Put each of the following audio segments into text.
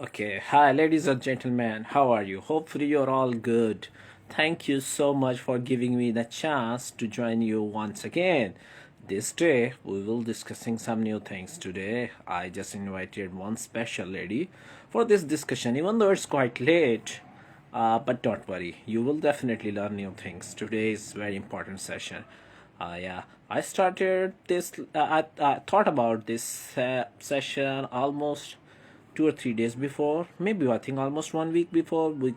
Okay, hi ladies and gentlemen, how are you? Hopefully you're all good. Thank you so much for giving me the chance to join you once again. This day we will discussing some new things. Today I just invited one special lady for this discussion even though it's quite late. But don't worry, you will definitely learn new things. Today is very important session. Yeah, I started this. I thought about this session almost 2 or 3 days before, maybe I think almost 1 week before we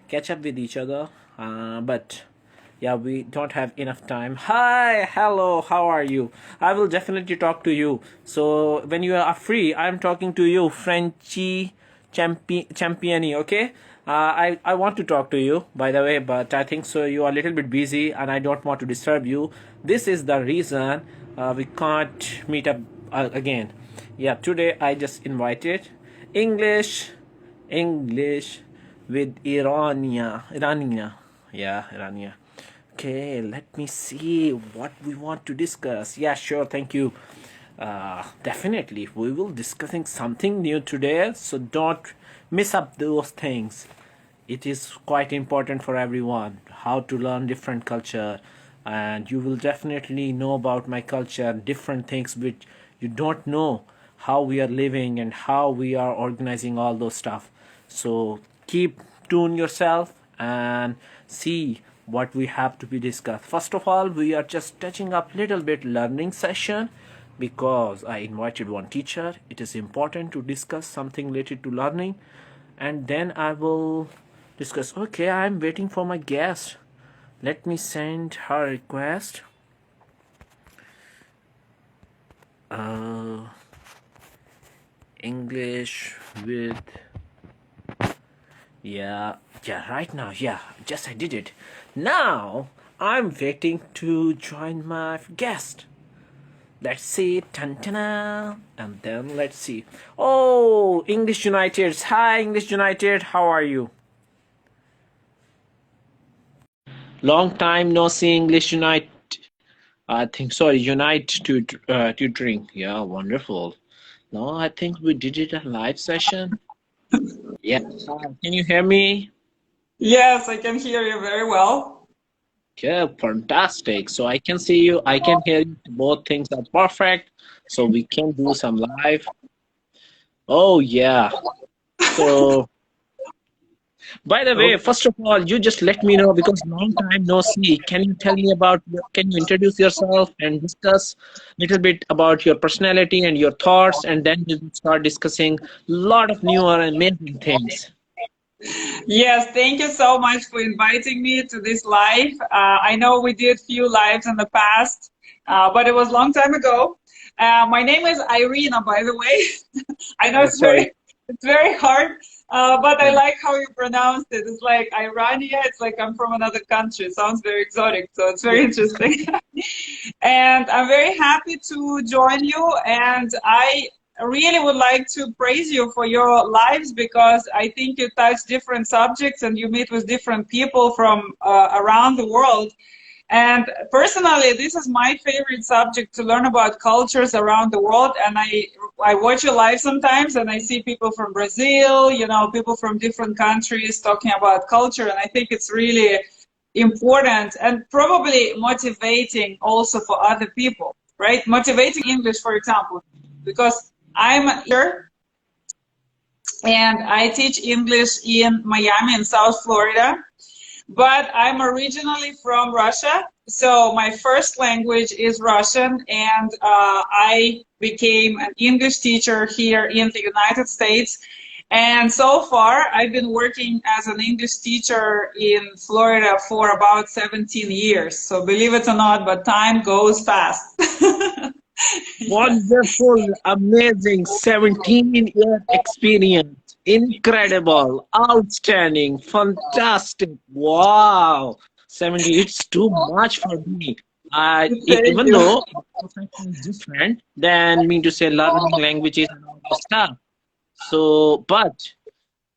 catch up with each other. But yeah, we don't have enough time. Hi, hello, how are you? I will definitely talk to you. So when you are free, I'm talking to you, Frenchy Championi. Okay. I want to talk to you, by the way, but I think so you are a little bit busy and I don't want to disturb you. This is the reason we can't meet up again. Yeah, today I just invited English, English with Irania. Yeah, Irania. Okay, let me see what we want to discuss. Yeah, sure, thank you. Definitely, we will discussing something new today, so don't miss up those things. It is quite important for everyone how to learn different culture, and you will definitely know about my culture, different things which you don't know, how we are living and how we are organizing all those stuff. So keep tune yourself and see what we have to be discussed. First of all, we are just touching up little bit learning session because I invited one teacher. It is important to discuss something related to learning, and then I will discuss. Okay, I'm waiting for my guest. Let me send her request. uh English with, yeah, right now, yeah, just I did it. Now I'm waiting to join my guest. Let's see, tantana, and then let's see. Oh, English United. Hi, English United. How are you? Long time no see, English Unite. I think sorry, Unite tutoring. Yeah, wonderful. No, I think we did it a live session. Yeah. Hi, can you hear me? Yes, I can hear you very well. Yeah, fantastic. So I can see you, I can hear you. Both things are perfect. So we can do some live. Oh yeah. So by the way, Oh, first of all, you just let me know because long time no see. Can you tell me about, can you introduce yourself and discuss a little bit about your personality and your thoughts, and then we will start discussing a lot of new and amazing things. yes, thank you so much for inviting me to this live. I know we did few lives in the past, but it was a long time ago. My name is Irina, by the way. I know Sorry. it's very hard, but I Yeah. like how you pronounced it. It's like Irania. It's like I'm from another country. It sounds very exotic, so it's very interesting. And I'm very happy to join you. And I really would like to praise you for your lives because I think you touch different subjects and you meet with different people from around the world. And personally, this is my favorite subject to learn about cultures around the world. And I watch your live sometimes and I see people from Brazil, people from different countries talking about culture. And I think it's really important and probably motivating also for other people, right? Motivating English, for example, because I'm here and I teach English in Miami in South Florida, but I'm originally from Russia. So my first language is Russian, and I became an English teacher here in the United States. And so far, I've been working as an English teacher in Florida for about 17 years. So believe it or not, but time goes fast. Yes. Wonderful, amazing 17-year experience. Incredible, outstanding, fantastic. Wow. 70, it's too much for me. Thank Even you. though profession is different than me to say learning languages and all that stuff. So, but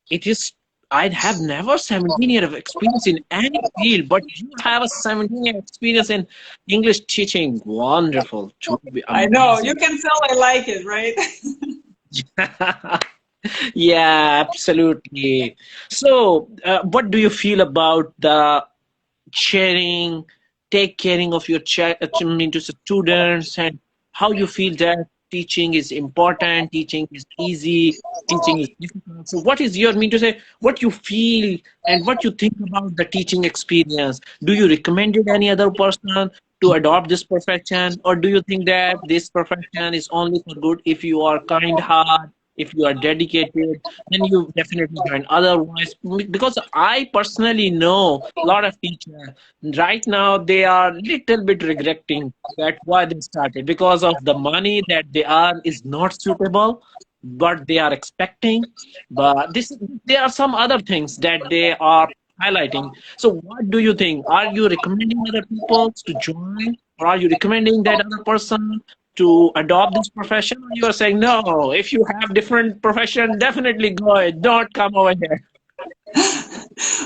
it is, I have never 17 year of experience in any field, but you have a 17-year experience in English teaching. Wonderful, to be I know. You amazing. can tell I like it, right? Yeah, absolutely. So, what do you feel about the sharing, take caring of your to students, and how you feel that teaching is important, teaching is easy, teaching is difficult. So, what is your mean to say? What you feel and what you think about the teaching experience? Do you recommend it any other person to adopt this profession, or do you think that this profession is only for good if you are kind heart? If you are dedicated, then you definitely join. Otherwise, because I personally know a lot of teachers right now, they are little bit regretting that why they started because of the money that they earn is not suitable, but they are expecting. But this, there are some other things that they are highlighting. So, what do you think? Are you recommending other people to join, or are you recommending that other person to adopt this profession? Or you are saying no? If you have different profession, definitely go ahead. Don't come over here.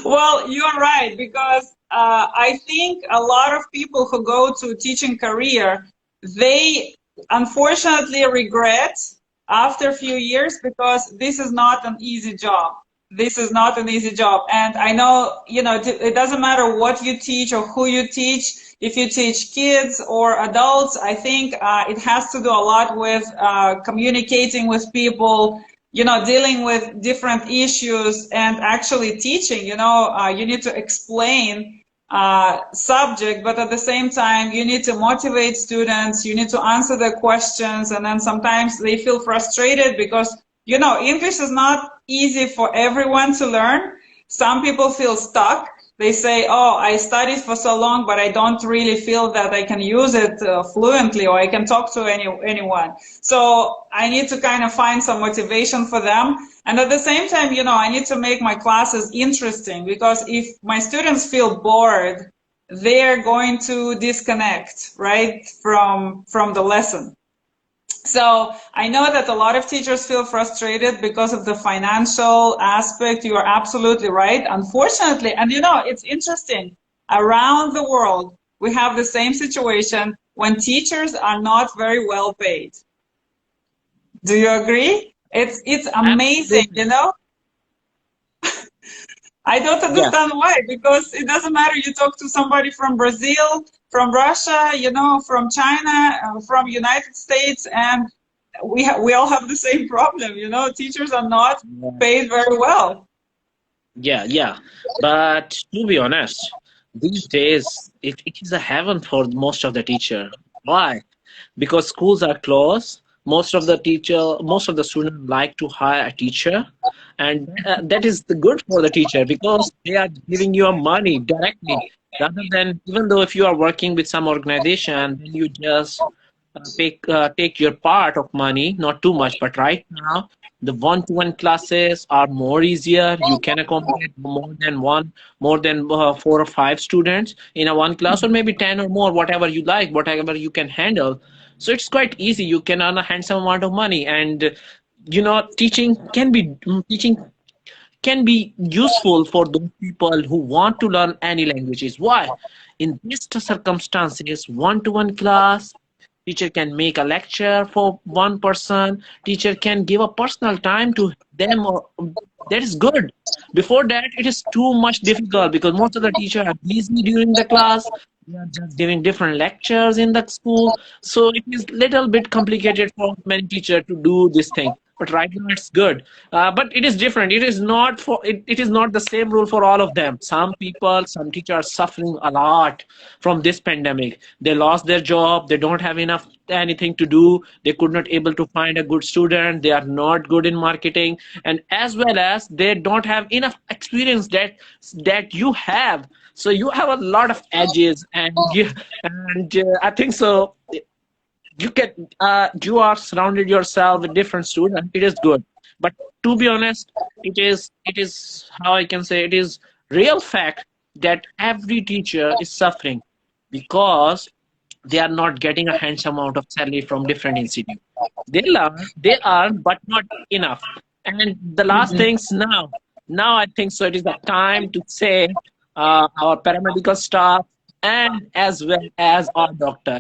Well, you're right, because I think a lot of people who go to teaching career, they unfortunately regret after a few years, because this is not an easy job. This is not an easy job. And I know, it doesn't matter what you teach or who you teach. If you teach kids or adults, I think it has to do a lot with communicating with people, dealing with different issues and actually teaching. You need to explain subject, but at the same time, you need to motivate students, you need to answer their questions, and then sometimes they feel frustrated because, English is not easy for everyone to learn. Some people feel stuck. They say, oh, I studied for so long, but I don't really feel that I can use it fluently, or I can talk to anyone. So I need to kind of find some motivation for them. And at the same time, I need to make my classes interesting, because if my students feel bored, they're going to disconnect, right, from the lesson. So I know that a lot of teachers feel frustrated because of the financial aspect. You are absolutely right, unfortunately. And it's interesting. Around the world, we have the same situation when teachers are not very well paid. Do you agree? It's amazing, Absolutely. I don't Yeah. understand why, because it doesn't matter. You talk to somebody from Brazil, from Russia, from China, from United States, and we all have the same problem. Teachers are not paid very well. Yeah, yeah. But to be honest, these days it is a heaven for most of the teacher. Why? Because schools are closed. Most of the students like to hire a teacher, and that is the good for the teacher because they are giving you a money directly rather than even though if you are working with some organization, then you just take your part of money, not too much. But right now, the one-to-one classes are more easier. You can accommodate more than four or five students in a one class, or maybe 10 or more, whatever you like, whatever you can handle. So it's quite easy. You can earn a handsome amount of money, and teaching can be useful for those people who want to learn any languages. Why? In these circumstances, one-to-one class, teacher can make a lecture for one person, teacher can give a personal time to them, or that is good. Before that, it is too much difficult because most of the teachers are busy during the class. They are just giving different lectures in the school. So it is little bit complicated for many teachers to do this thing. But right now it's good. But it is different. It is not the same rule for all of them. Some teachers are suffering a lot from this pandemic. They lost their job. They don't have enough anything to do. They could not able to find a good student. They are not good in marketing, and as well as they don't have enough experience that you have. So you have a lot of edges, and I think so you are surrounded yourself with different students. It is good, but to be honest, it is how I can say, it is real fact that every teacher is suffering because they are not getting a handsome amount of salary from different institutes. They earn but not enough. And the last things now I think so it is the time to say our paramedical staff and as well as our doctor,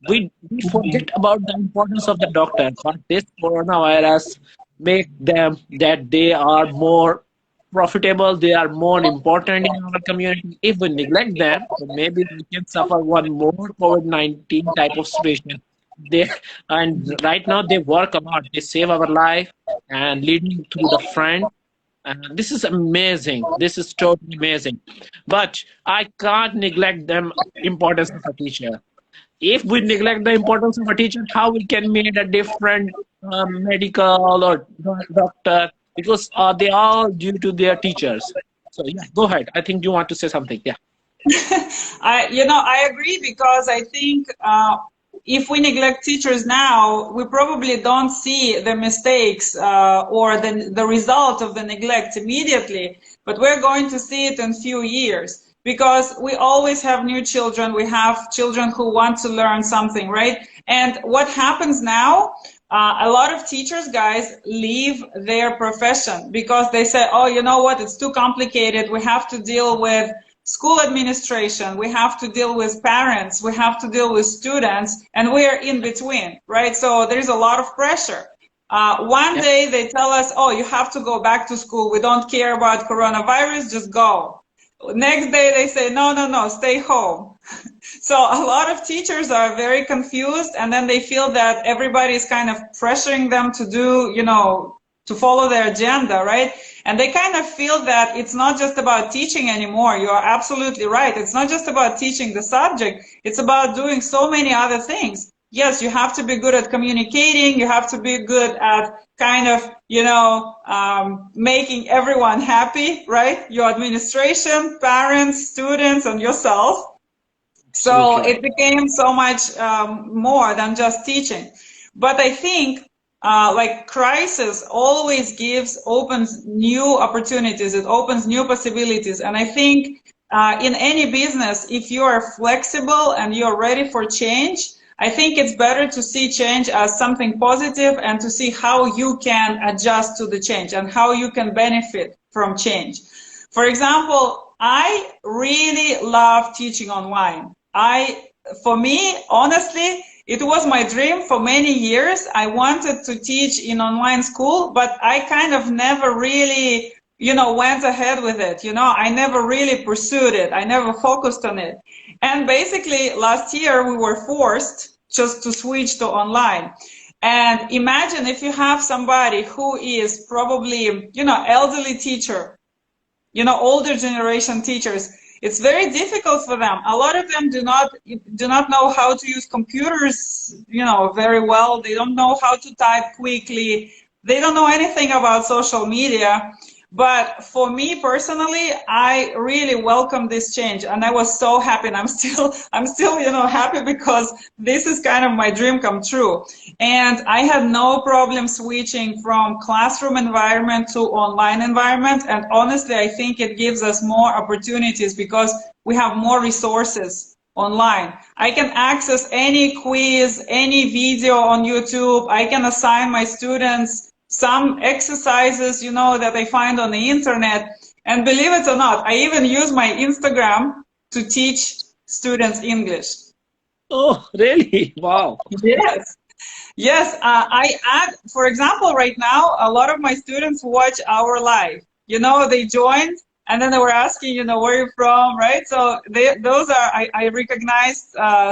we forget about the importance of the doctor. But this coronavirus make them that they are more profitable, they are more important in our community. If we neglect them, then maybe we can suffer one more COVID-19 type of situation. They and right now they work a lot. They save our life and leading through the friend. And this is amazing. This is totally amazing. But I can't neglect them importance of a teacher. If we neglect the importance of a teacher, how we can make a different medical or doctor, because they are due to their teachers. So yeah, go ahead. I think you want to say something. Yeah. I agree because I think if we neglect teachers now, we probably don't see the mistakes or the result of the neglect immediately, but we're going to see it in few years because we always have new children. We have children who want to learn something, right? And what happens now, a lot of teachers, guys, leave their profession because they say, oh, you know what, it's too complicated. We have to deal with school administration, we have to deal with parents, we have to deal with students, and we're in between, right? So there's a lot of pressure. One day they tell us, oh, you have to go back to school. We don't care about coronavirus, just go. Next day they say, no, no, no, stay home. So a lot of teachers are very confused, and then they feel that everybody is kind of pressuring them to do, to follow their agenda, right? And they kind of feel that it's not just about teaching anymore. You are absolutely right. It's not just about teaching the subject. It's about doing so many other things. Yes, you have to be good at communicating. You have to be good at kind of, making everyone happy, right? Your administration, parents, students, and yourself. So Absolutely it became so much more than just teaching. But I think crisis always opens new opportunities. It opens new possibilities. And I think in any business, if you are flexible and you're ready for change, I think it's better to see change as something positive and to see how you can adjust to the change and how you can benefit from change. For example, I really love teaching online. For me, honestly, it was my dream for many years. I wanted to teach in online school, but I kind of never really, went ahead with it. I never really pursued it. I never focused on it. And basically, last year we were forced just to switch to online. And imagine if you have somebody who is probably, elderly teacher, older generation teachers. It's very difficult for them. A lot of them do not know how to use computers, very well. They don't know how to type quickly. They don't know anything about social media. But for me personally, I really welcome this change, and I was so happy. And I'm still, happy because this is kind of my dream come true. And I had no problem switching from classroom environment to online environment. And honestly, I think it gives us more opportunities because we have more resources online. I can access any quiz, any video on YouTube. I can assign my students some exercises, that I find on the internet. And believe it or not, I even use my Instagram to teach students English. Oh, really? Wow. Yes. Yes, I add, for example, right now, a lot of my students watch our live. They joined and then they were asking, where you're from, right? So I recognized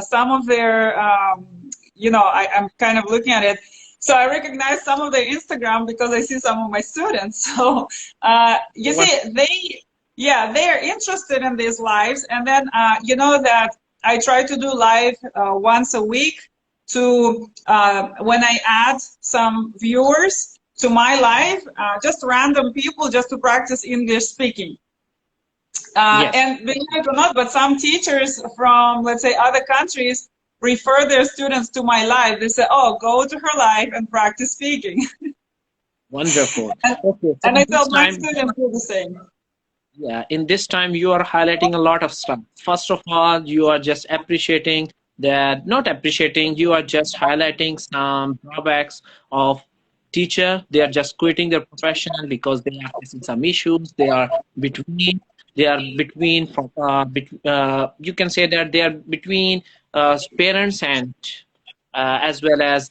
some of their, I'm kind of looking at it. So I recognize some of their Instagram because I see some of my students. So you see, they are interested in these lives. And then, that I try to do live once a week to when I add some viewers to my live, just random people just to practice English speaking. Yes. And believe it or not, but some teachers from, let's say, other countries refer their students to my live. They say, oh, go to her live and practice speaking. Wonderful. and, Okay. So and I tell my time, students do the same. yeah, in this time you are highlighting a lot of stuff. First of all, you are just appreciating that, not appreciating, you are just highlighting some drawbacks of teacher. They are just quitting their profession because they are facing some issues. They are between you can say that they are between parents and as well as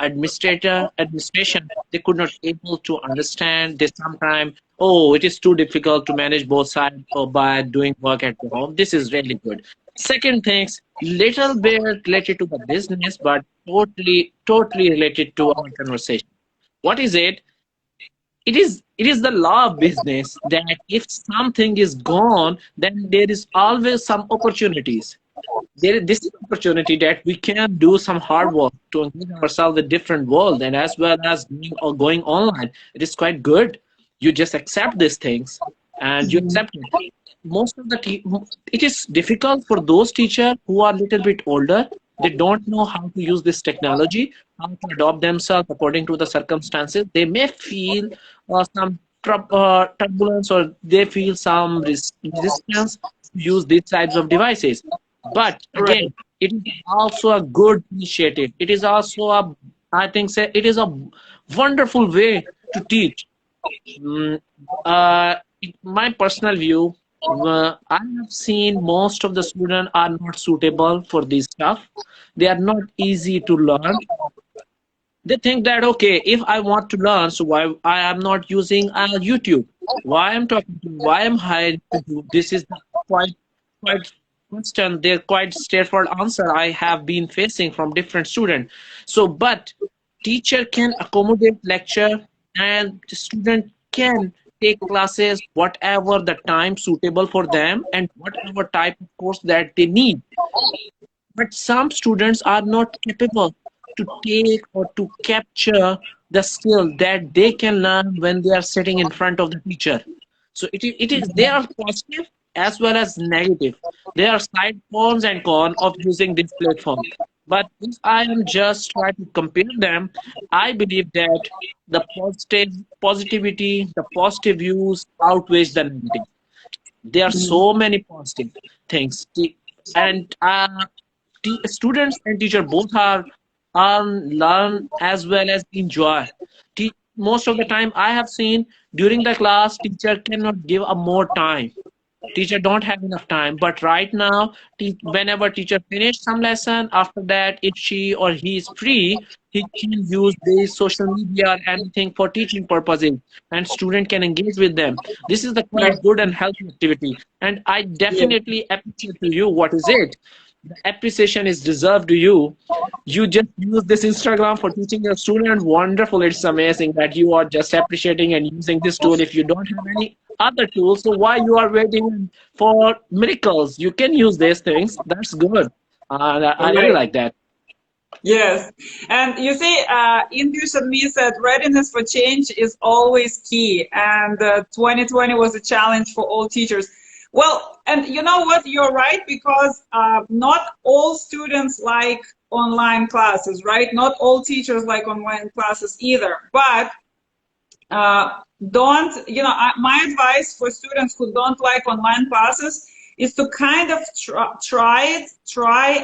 administration, they could not able to understand. They sometimes, oh, it is too difficult to manage both sides by doing work at the home. This is really good. Second things, little bit related to the business, but totally related to our conversation. What is it? It is the law of business that if something is gone, then there is always some opportunities. This is an opportunity that we can do some hard work to engage ourselves with different world, and as well as going online. It is quite good. You just accept these things and you accept it. Most of the it is difficult for those teachers who are a little bit older. They don't know how to use this technology, how to adopt themselves according to the circumstances. They may feel some turbulence, or they feel some resistance to use these types of devices. But Right. again, it is also a good initiative. It is also a, I think, say, it is a wonderful way to teach. Mm, my personal view, I have seen most of the students are not suitable for this stuff. They are not easy to learn. They think that, okay, if I want to learn, so why I am not using YouTube? Why I'm talking to? Why I'm hired to do? This is the quite question. They're quite straightforward answer I have been facing from different students. So, but teacher can accommodate lecture, and the student can take classes whatever the time suitable for them and whatever type of course that they need. But some students are not capable to take or to capture the skill that they can learn when they are sitting in front of the teacher. So it is they are positive as well as negative. There are side pros and cons of using this platform. But if I am just trying to compare them, I believe that the positivity, the positive views outweighs the negative. There are so many positive things, and students and teacher both are learn as well as enjoy. Most of the time I have seen during the class teacher cannot give a more time. Teacher don't have enough time, but right now whenever teacher finish some lesson, after that if she or he is free, he can use this social media or anything for teaching purposes, and student can engage with them. This is the quite Right. good and healthy activity, and I Yeah. definitely appreciate to you. What is it? The appreciation is deserved to you. You just use this Instagram for teaching your student. Wonderful. It's amazing that you are just appreciating and using this tool. If you don't have any other tools, so why you are waiting for miracles? You can use these things. That's good. I really Right. like that. Yes. And you see, English and me said readiness for change is always key. And 2020 was a challenge for all teachers. Well, and you know what? You're right, because not all students like online classes, right? Not all teachers like online classes either. But don't, my advice for students who don't like online classes is to kind of try,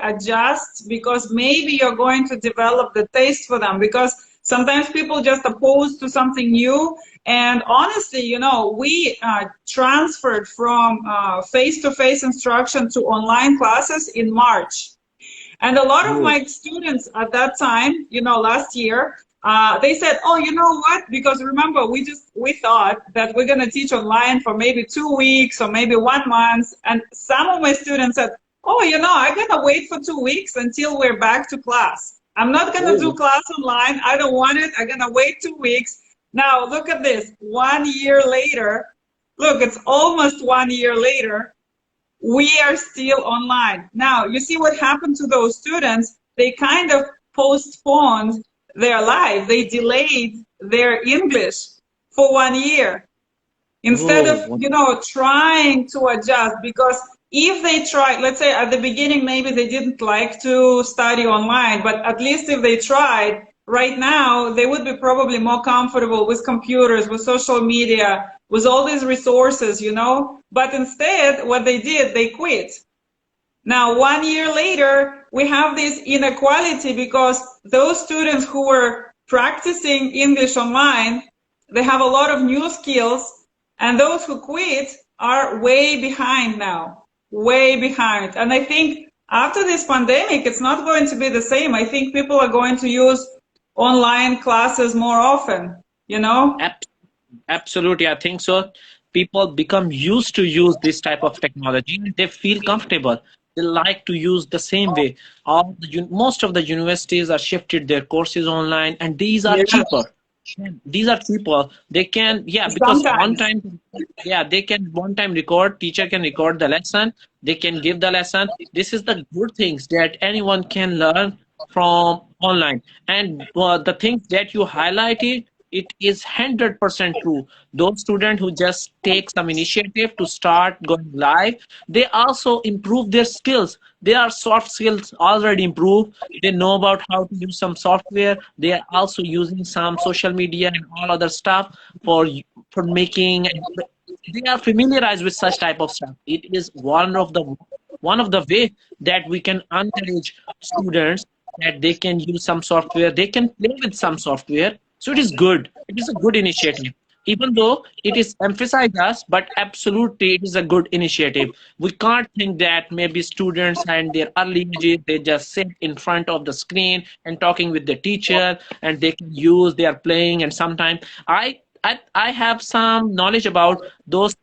adjust, because maybe you're going to develop the taste for them, because sometimes people just opposed to something new. And honestly, we transferred from face-to-face instruction to online classes in March. And a lot of Oh, my students at that time, last year, they said, "Oh, you know what? Because remember, we thought that we're gonna teach online for maybe 2 weeks or maybe 1 month." And some of my students said, "Oh, I'm gonna wait for 2 weeks until we're back to class. I'm not gonna do oh, class online. I don't want it. I'm gonna wait 2 weeks." Now look at this. 1 year later, look, it's almost 1 year later, we are still online. Now, you see what happened to those students? They kind of postponed their life. They delayed their English for 1 year instead of, oh, trying to adjust. Because if they tried, let's say at the beginning, maybe they didn't like to study online, but at least if they tried, right now, they would be probably more comfortable with computers, with social media, with all these resources. But instead, what they did, they quit. Now, 1 year later, we have this inequality, because those students who were practicing English online, they have a lot of new skills, and those who quit are way behind now, way behind. And I think after this pandemic, it's not going to be the same. I think people are going to use online classes more often, you know? Ab- Absolutely, I think so. People become used to use this type of technology and they feel comfortable. They like to use the same way. Most of the universities are shifted their courses online, and these are Yeah, cheaper. These are cheaper. They can, yeah, because one sometimes. time, yeah, they can one time record. Teacher can record the lesson. They can give the lesson. This is the good things that anyone can learn from online. And the things that you highlighted, it is 100% true. Those students who just take some initiative to start going live, they also improve their skills. Their soft skills already improved. They know about how to use some software. They are also using some social media and all other stuff for making. They are familiarized with such type of stuff. It is one of the way that we can encourage students that they can use some software, they can play with some software. So it is good. It is a good initiative. Even though it is emphasized us, but absolutely it is a good initiative. We can't think that maybe students and their early ages, they just sit in front of the screen and talking with the teacher and they can use, they are playing, and sometimes I have some knowledge about those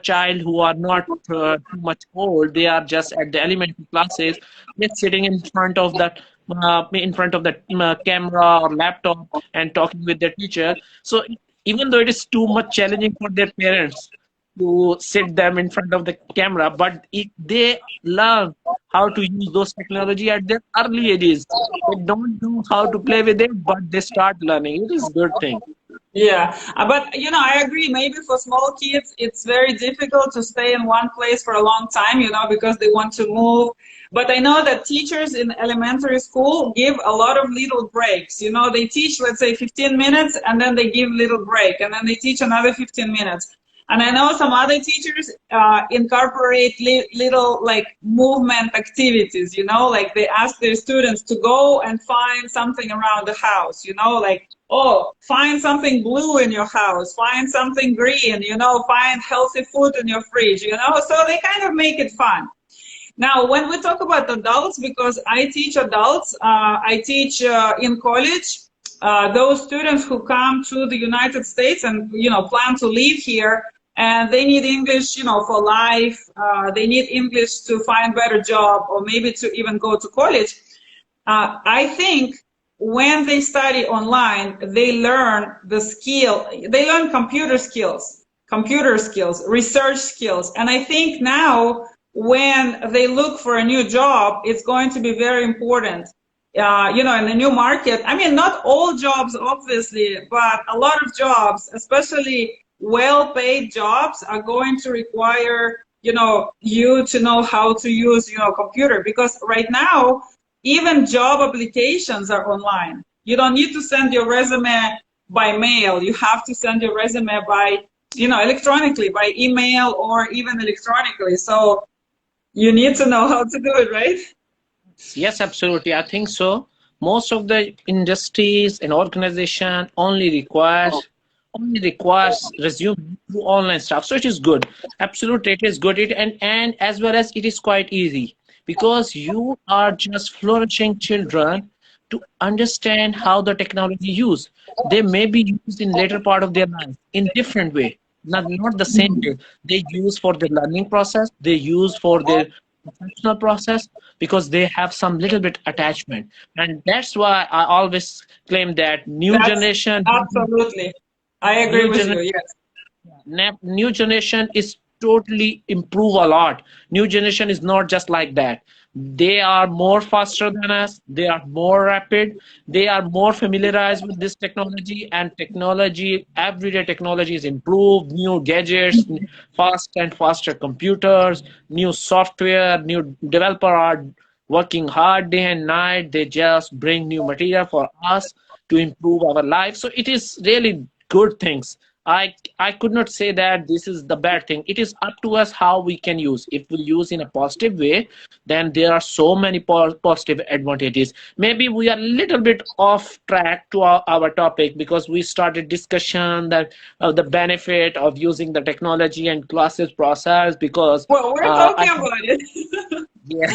child who are not too much old. They are just at the elementary classes. They're sitting in front of the camera or laptop and talking with their teacher. So even though it is too much challenging for their parents to sit them in front of the camera, but if they learn how to use those technology at their early ages, they don't know how to play with it, but they start learning. It is a good thing. Yeah, but I agree. Maybe for small kids, it's very difficult to stay in one place for a long time, because they want to move. But I know that teachers in elementary school give a lot of little breaks. They teach, let's say, 15 minutes, and then they give little break, and then they teach another 15 minutes. And I know some other teachers incorporate little like movement activities, like they ask their students to go and find something around the house, like, oh, find something blue in your house, find something green, find healthy food in your fridge, so they kind of make it fun. Now, when we talk about adults, because I teach adults, I teach in college, those students who come to the United States and, plan to live here, and they need English, for life. They need English to find better job or maybe to even go to college. I think when they study online, they learn they learn computer skills, research skills. And I think now when they look for a new job, it's going to be very important. In the new market, I mean, not all jobs, obviously, but a lot of jobs, especially well-paid jobs, are going to require, you to know how to use, computer. Because right now, even job applications are online. You don't need to send your resume by mail. You have to send your resume by, electronically, by email or even electronically. So you need to know how to do it, right? Yes, absolutely. I think so. Most of the industries and organization only requires resume through online stuff. So it is good. Absolutely, it is good. And as well as it is quite easy because you are just flourishing children to understand how the technology use. They may be used in later part of their life in different way. Not the same way. They use for the learning process. They use for their professional process because they have some little bit attachment, and that's why I always claim that new That's generation absolutely. I agree new with you. generation Yes. new generation is totally improve a lot. New generation is not just like that. They are more faster than us. They are more rapid. They are more familiarized with this technology, and technology, everyday technology is improved. New gadgets, fast and faster computers, new software, new developer are working hard day and night. They just bring new material for us to improve our life. So it is really good things. I could not say that this is the bad thing. It is up to us how we can use. If we use in a positive way, then there are so many positive advantages. Maybe we are a little bit off track to our topic because we started discussion that the benefit of using the technology and classes process because Well, we're I talking about it. Yeah.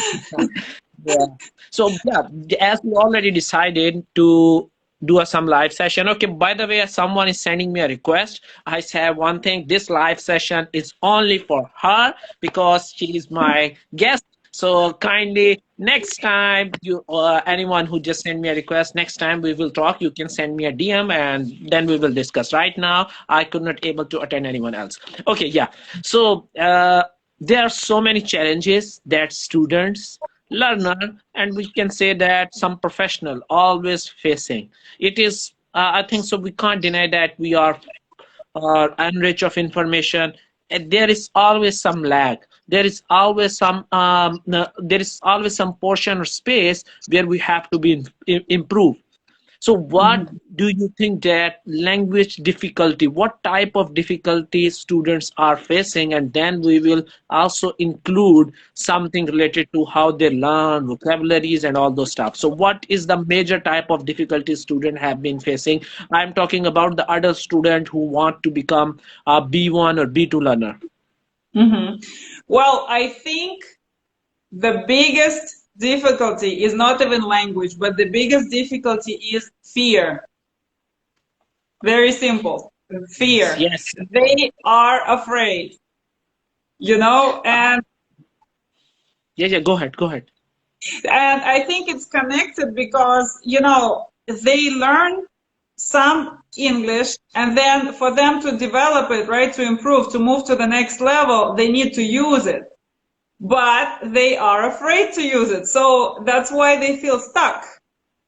Yeah. So yeah, as we already decided to do some live session. Okay, by the way, someone is sending me a request. I say one thing, this live session is only for her because she is my guest. So kindly next time you anyone who just send me a request, next time we will talk, you can send me a DM and then we will discuss. Right now, I could not able to attend anyone else. Okay, yeah. So there are so many challenges that students learner and we can say that some professional always facing it is I think so we can't deny that we are enriched of information and there is always some lag, there is always some there is always some portion or space where we have to be improved. So what Mhm. do you think that language difficulty, what type of difficulties students are facing? And then we will also include something related to how they learn, vocabularies and all those stuff. So what is the major type of difficulties students have been facing? I'm talking about the adult student who want to become a B1 or B2 learner. Mhm. Well, I think the biggest difficulty is not even language, but the biggest difficulty is fear. Very simple. Fear. Yes. They are afraid, you know, Yeah, yeah, go ahead, go ahead. and I think it's connected because, you know, they learn some English and then for them to develop it, right, to improve, to move to the next level, they need to use it. But they are afraid to use it. So that's why they feel stuck.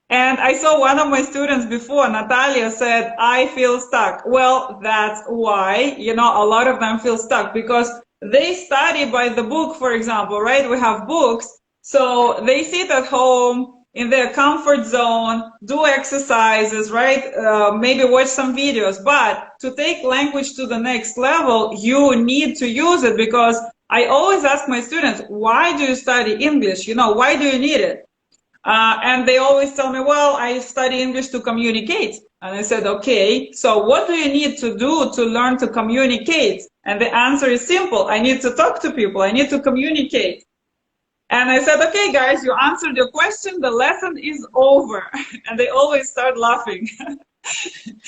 And I saw one of my students before, Natalia, said, I feel stuck. Well, that's why, you know, a lot of them feel stuck because they study by the book, for example, right? We have books. So they sit at home in their comfort zone, do exercises, right? Maybe watch some videos. But to take language to the next level, you need to use it because I always ask my students, why do you study English? You know, why do you need it? And they always tell me, well, I study English to communicate. And I said, okay, so what do you need to do to learn to communicate? And the answer is simple. I need to talk to people. I need to communicate. And I said, okay, guys, you answered your question. The lesson is over. And they always start laughing.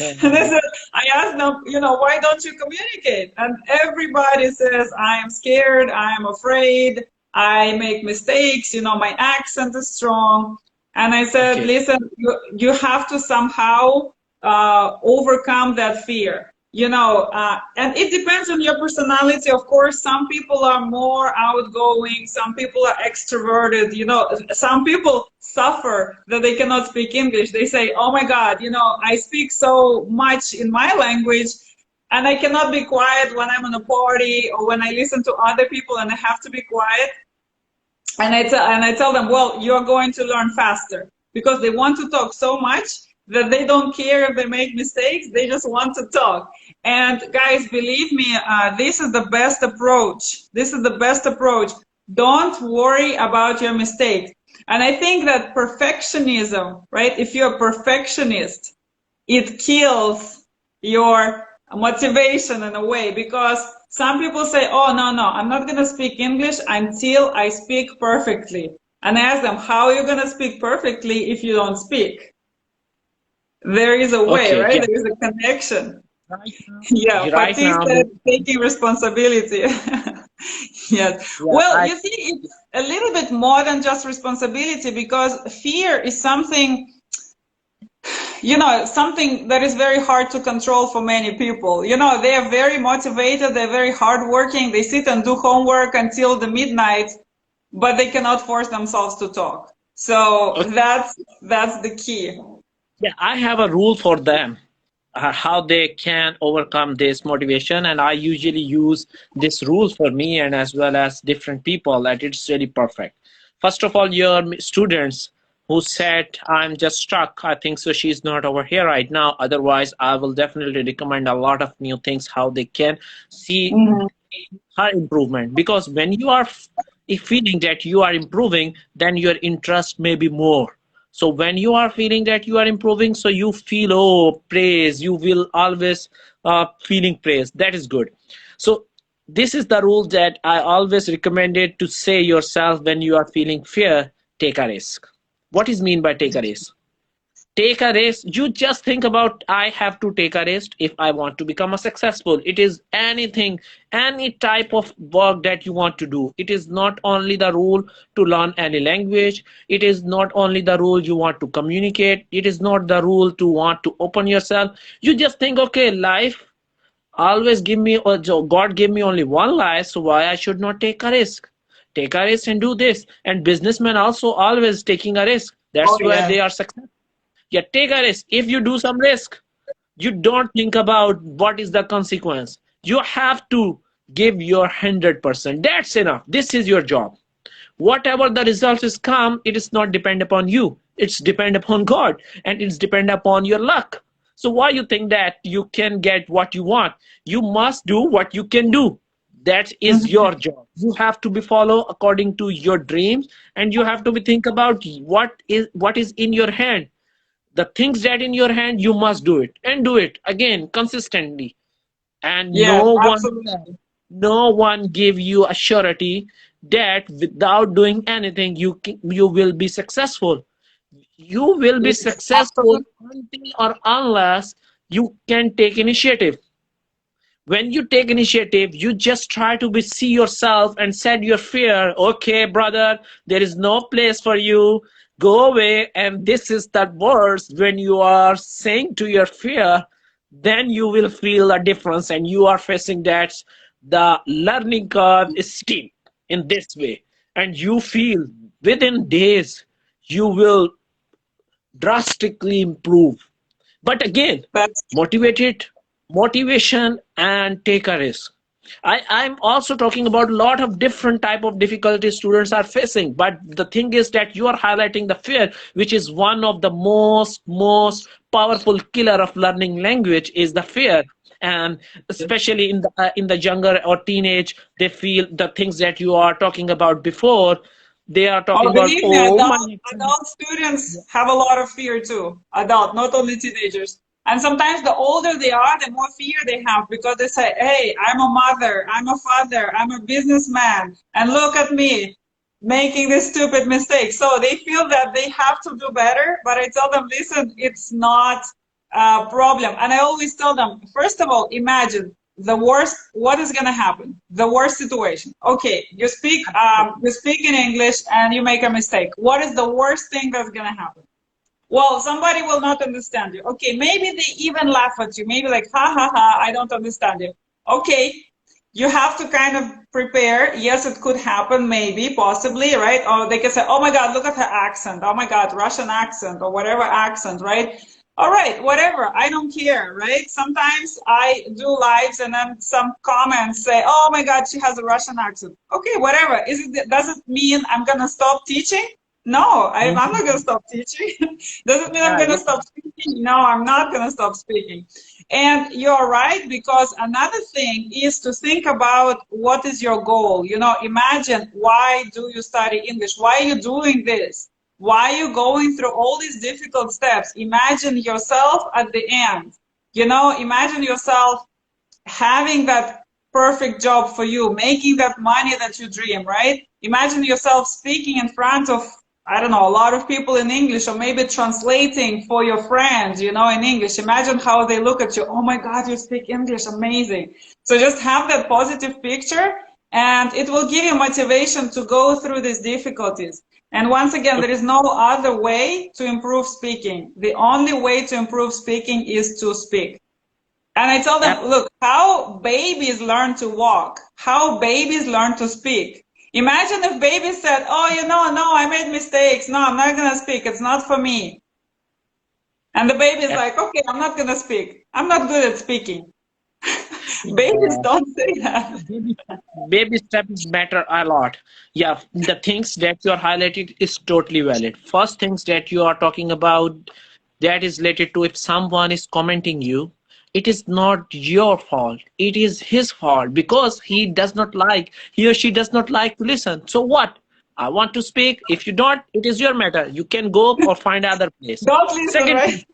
And I said, I asked them, you know, why don't you communicate? And everybody says, I am scared, I am afraid, I make mistakes, you know, my accent is strong. And I said, Okay. listen, you have to somehow overcome that fear. You know, and it depends on your personality. Of course, some people are more outgoing, some people are extroverted. You know, some people suffer that they cannot speak English. They say, oh my God, you know, I speak so much in my language and I cannot be quiet when I'm in a party or when I listen to other people and I have to be quiet. And I tell them, well, you're going to learn faster because they want to talk so much that they don't care if they make mistakes. They just want to talk. And guys, believe me, this is the best approach. This is the best approach. Don't worry about your mistakes. And I think that perfectionism, right? If you're a perfectionist, it kills your motivation in a way because some people say, oh, no, I'm not going to speak English until I speak perfectly. And I ask them, how are you going to speak perfectly if you don't speak? There is a way, Okay. right? Yeah. There is a connection. Right now. Yeah, Right Fatih now. said taking responsibility. Yes. Yeah. Well, you see, it's a little bit more than just responsibility because fear is something, you know, something that is very hard to control for many people. You know, they are very motivated, they're very hardworking, they sit and do homework until the midnight, but they cannot force themselves to talk. So that's the key. Yeah, I have a rule for them, how they can overcome this motivation, and I usually use this rule for me and as well as different people that it's really perfect. First of all, your students who said I'm just stuck, I think so she's not over here right now. Otherwise, I will definitely recommend a lot of new things how they can see Mhm. her improvement because when you are feeling that you are improving then your interest may be more. So when you are feeling that you are improving, so you feel, oh, praise, you will always feeling praise, that is good. So this is the rule that I always recommended to say yourself when you are feeling fear. Take a risk. What is mean by take a risk? Take a risk. You just think about, I have to take a risk if I want to become a successful. It is anything, any type of work that you want to do. It is not only the rule to learn any language. It is not only the rule you want to communicate. It is not the rule to want to open yourself. You just think, okay, life always give me, or God gave me only one life, so why I should not take a risk? Take a risk and do this. And businessmen also always taking a risk. Oh That's why yeah. they are successful. Yeah, take a risk. If you do some risk, you don't think about what is the consequence. You have to give your 100%. That's enough. This is your job. Whatever the results is come, it is not depend upon you. It's depend upon God, and it's depend upon your luck. So why you think that you can get what you want? You must do what you can do. That is Mhm. your job. You have to be follow according to your dreams, and you have to be think about what is in your hand. The things that in your hand, you must do it, and do it again consistently. And Yes, no one absolutely. no one give you a surety that without doing anything you will be successful. You will be Yes, successful absolutely. until or unless you can take initiative. When you take initiative, you just try to be see yourself and set your fear. Okay, brother, there is no place for you. Go away. And this is that words when you are saying to your fear, then you will feel a difference, and you are facing that the learning curve is steep in this way. And you feel within days you will drastically improve. But again, That's motivated, motivation, and take a risk. I'm also talking about a lot of different type of difficulties students are facing. But the thing is that you are highlighting the fear, which is one of the most powerful killer of learning language is the fear. And especially in the younger or teenage, they feel the things that you are talking about before. They are talking Oh, about, believe me, oh my. adult students have a lot of fear too. Adult, not only teenagers. And sometimes the older they are, the more fear they have because they say, "Hey, I'm a mother, I'm a father, I'm a businessman, and look at me making this stupid mistake." So they feel that they have to do better. But I tell them, listen, it's not a problem. And I always tell them, first of all, imagine the worst, what is going to happen, the worst situation. Okay, you speak in English and you make a mistake. What is the worst thing that's going to happen? Well, somebody will not understand you. Okay, maybe they even laugh at you, maybe like, ha ha ha, I don't understand you. Okay, you have to kind of prepare. Yes, it could happen, maybe, possibly, right? Or they can say, oh my God, look at her accent. Oh my God, Russian accent or whatever accent, right? All right, whatever. I don't care, right? Sometimes I do lives and then some comments say, oh my God, she has a Russian accent. Okay, whatever. Does it mean I'm going to stop teaching? No, I'm not going to stop teaching. Does it mean I'm Yeah, going yeah. to stop speaking? No, I'm not going to stop speaking. And you're right, because another thing is to think about what is your goal. You know, imagine, why do you study English? Why are you doing this? Why are you going through all these difficult steps? Imagine yourself at the end. You know, imagine yourself having that perfect job for you, making that money that you dream, right? Imagine yourself speaking in front of, I don't know, a lot of people in English, or maybe translating for your friends, you know, in English. Imagine how they look at you. Oh my God, you speak English, amazing. So just have that positive picture, and it will give you motivation to go through these difficulties. And once again, there is no other way to improve speaking. The only way to improve speaking is to speak. And I tell them, look, how babies learn to walk, how babies learn to speak. Imagine if babies said, oh, you know, no, I made mistakes. No, I'm not going to speak. It's not for me. And the baby is like, okay, I'm not going to speak. I'm not good at speaking. Babies Yeah. don't say that. baby, baby steps matter a lot. Yeah, the things that you are highlighting is totally valid. First things that you are talking about, that is related to if someone is commenting you, it is not your fault. It is his fault because he or she does not like to listen. So what? I want to speak. If you don't, it is your matter. You can go or find other place. Don't listen, Second right? thing,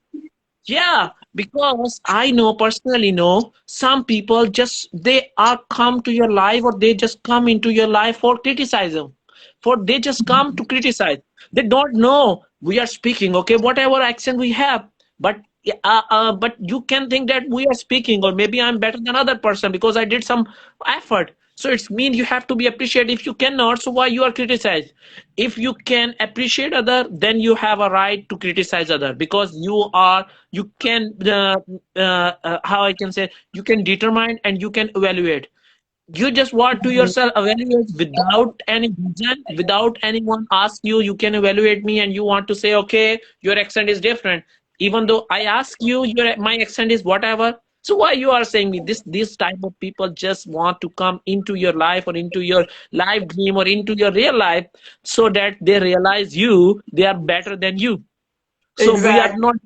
yeah. Because I know personally know some people just they are come to your life or they just come into your life for criticism, for they just come to criticize. They don't know we are speaking okay whatever accent we have, but but you can think that we are speaking or maybe I'm better than other person because I did some effort. So it's mean you have to be appreciated. If you cannot, so why you are criticized? If you can appreciate other, then you have a right to criticize other because you can how I can say you can determine and you can evaluate. You just want to yourself evaluate without any reason, without anyone ask you. You can evaluate me and you want to say okay your accent is different even though I ask you your my accent is whatever. So why you are saying me this type of people just want to come into your life or into your life dream or into your real life so that they realize you they are better than you. So we are Exactly. not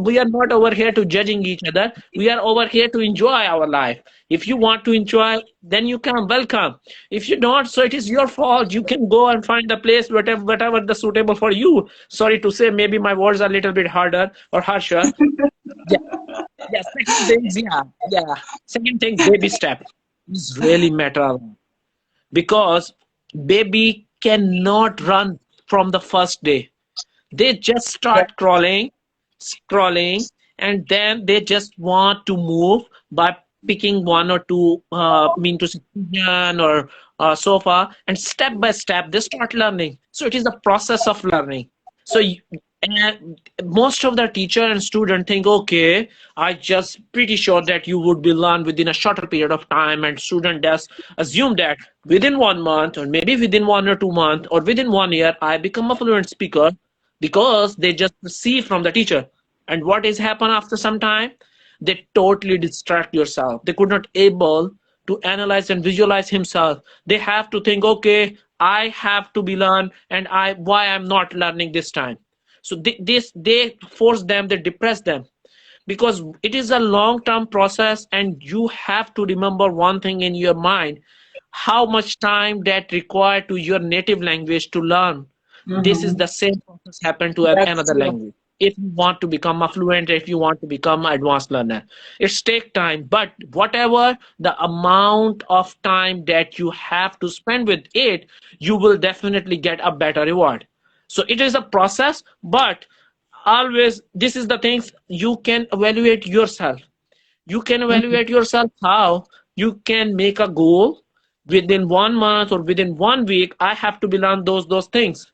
we are not over here to judging each other. We are over here to enjoy our life. If you want to enjoy, then you can welcome. If you don't, so it is your fault. You can go and find the place whatever the suitable for you. Sorry to say, maybe my words are a little bit harder or harsher. Yeah, yeah. Second things, yeah. Second thing, baby step is really matter because baby cannot run from the first day. They just start crawling, scrolling, and then they just want to move by picking one or two mean to say pigeon or sofa, and step by step they start learning. So it is a process of learning. So and most of the teacher and student think, okay, I just pretty sure that you would be learned within a shorter period of time, and student does assume that within 1 month or maybe within 1 or 2 months or within 1 year I become a fluent speaker because they just receive from the teacher. And what is happen after some time? They totally distract yourself. They could not able to analyze and visualize himself. They have to think, okay, I have to be learned, and I why I'm not learning this time. So they force them, they depress them because it is a long term process, and you have to remember one thing in your mind: how much time that required to your native language to learn. This is Hmm. the same process happen to That's another true. language. If you want to become a fluent, if you want to become an advanced learner, it's take time, but whatever the amount of time that you have to spend with it, you will definitely get a better reward. So it is a process, but always this is the things you can evaluate yourself. You can Mhm. evaluate yourself how you can make a goal within 1 month or within 1 week. I have to be learn those things.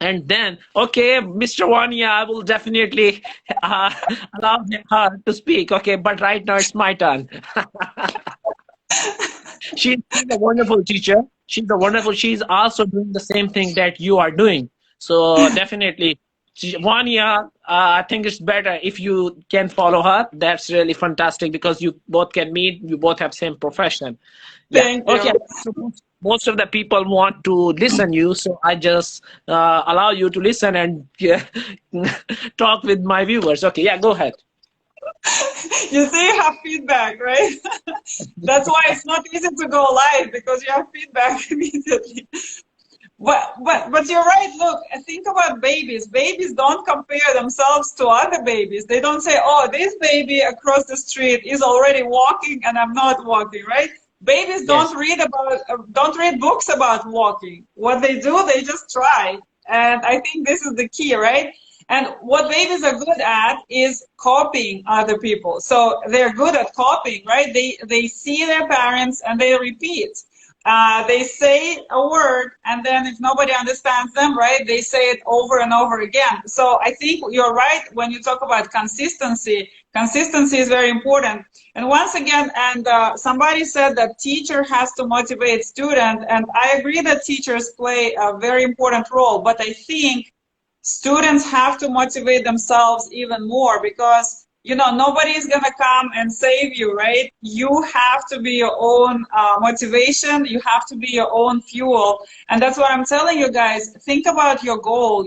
And then, okay, Mr. Wanya, I will definitely uh, allow her to speak. Okay, but right now it's my turn. She's a wonderful teacher. She's a wonderful. She's also doing the same thing that you are doing. So definitely, Vanya, I think it's better if you can follow her. That's really fantastic because you both can meet. You both have same profession. Yeah. Thank Okay. you. So most of the people want to listen you, so I just allow you to listen and talk with my viewers. Okay. Yeah. Go ahead. You see, you have feedback, right? That's why it's not easy to go live because you have feedback immediately. But you're right. Look, think about babies. Babies don't compare themselves to other babies. They don't say, "Oh, this baby across the street is already walking and I'm not walking." Right? Babies Yes. don't read books about walking. What they do, they just try. And I think this is the key, right? And what babies are good at is copying other people. So they're good at copying, right? They see their parents and they repeat. They say a word, and then if nobody understands them, right, they say it over and over again. So I think you're right when you talk about consistency. Consistency is very important. And once again, and somebody said that teacher has to motivate student, and I agree that teachers play a very important role, but I think students have to motivate themselves even more because nobody is going to come and save you, right? You have to be your own motivation. You have to be your own fuel. And that's what I'm telling you guys. Think about your goal.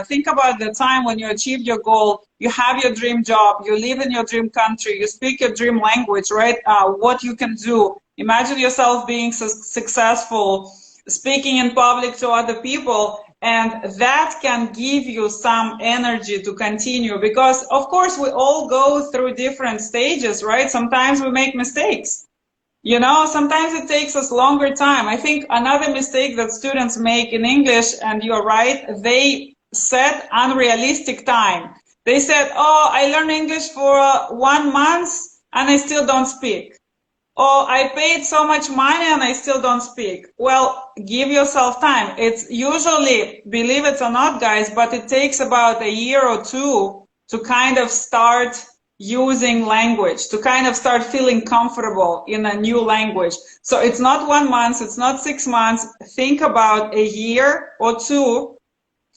Think about the time when you achieved your goal. You have your dream job. You live in your dream country. You speak your dream language, right? What you can do. Imagine yourself being successful, speaking in public to other people. And that can give you some energy to continue, because of course we all go through different stages, right? Sometimes we make mistakes. You know, sometimes it takes us longer time. I think another mistake that students make in English, and you're right, they set unrealistic time. They said, oh, I learned English for 1 month and I still don't speak. Oh, I paid so much money and I still don't speak. Well, give yourself time. It's usually, believe it or not, guys, but it takes about a year or two to kind of start using language, to kind of start feeling comfortable in a new language. So it's not 1 month, it's not 6 months. Think about a year or two.